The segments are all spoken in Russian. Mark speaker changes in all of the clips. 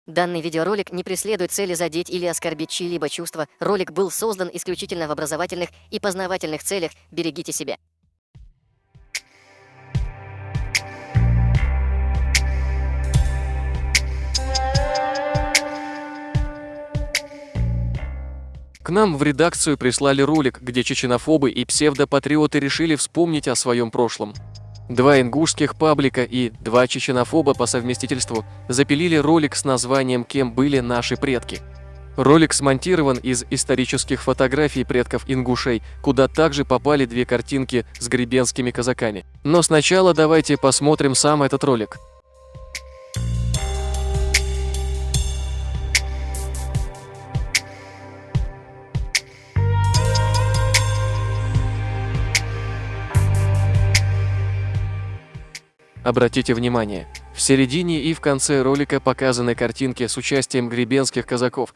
Speaker 1: Данный видеоролик не преследует цели задеть или оскорбить чьи-либо чувства. Ролик был создан исключительно в образовательных и познавательных целях. Берегите себя.
Speaker 2: К нам в редакцию прислали ролик, где чеченофобы и псевдопатриоты решили вспомнить о своем прошлом. Два ингушских паблика и два чеченофоба по совместительству запилили ролик с названием «Кем были наши предки?». Ролик смонтирован из исторических фотографий предков ингушей, куда также попали две картинки с гребенскими казаками. Но сначала давайте посмотрим сам этот ролик. Обратите внимание, в середине и в конце ролика показаны картинки с участием гребенских казаков.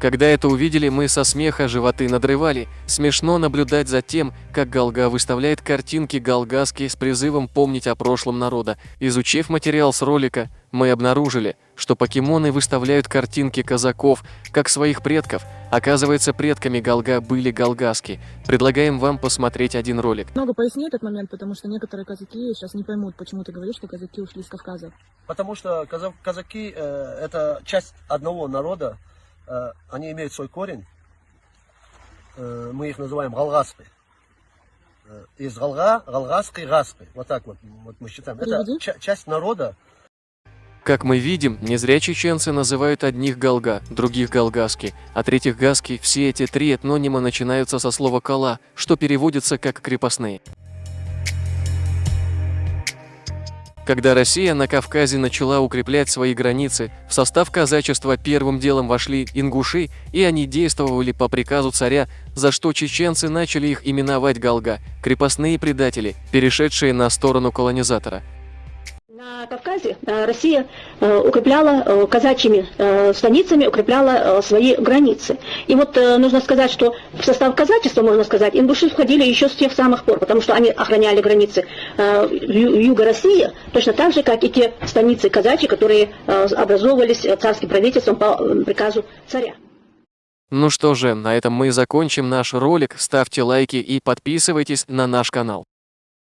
Speaker 2: Когда это увидели, мы со смеха животы надрывали. Смешно наблюдать за тем, как Галга выставляет картинки галгаски с призывом помнить о прошлом народа. Изучив материал с ролика, мы обнаружили, что покемоны выставляют картинки казаков, как своих предков. Оказывается, предками Галга были галгаски. Предлагаем вам посмотреть один ролик.
Speaker 3: Много поясни этот момент, потому что некоторые казаки сейчас не поймут, почему ты говоришь, что казаки ушли с Кавказа.
Speaker 4: Потому что казаки это часть одного народа. Они имеют свой корень, мы их называем галгаспы. Из галга, галгаски, гаспы. Вот так вот мы считаем. Это часть народа.
Speaker 2: Как мы видим, не зря чеченцы называют одних галга, других галгаски, а третьих гаски. Все эти три этнонима начинаются со слова кала, что переводится как крепостные. Когда Россия на Кавказе начала укреплять свои границы, в состав казачества первым делом вошли ингуши, и они действовали по приказу царя, за что чеченцы начали их именовать галга – крепостные предатели, перешедшие на сторону колонизатора.
Speaker 5: На Кавказе Россия укрепляла казачьими станицами, укрепляла свои границы. И вот нужно сказать, что в состав казачества, можно сказать, ингуши входили еще с тех самых пор, потому что они охраняли границы юга России, точно так же, как и те станицы казачьи, которые образовывались царским правительством по приказу царя.
Speaker 2: Ну что же, на этом мы закончим наш ролик. Ставьте лайки и подписывайтесь на наш канал.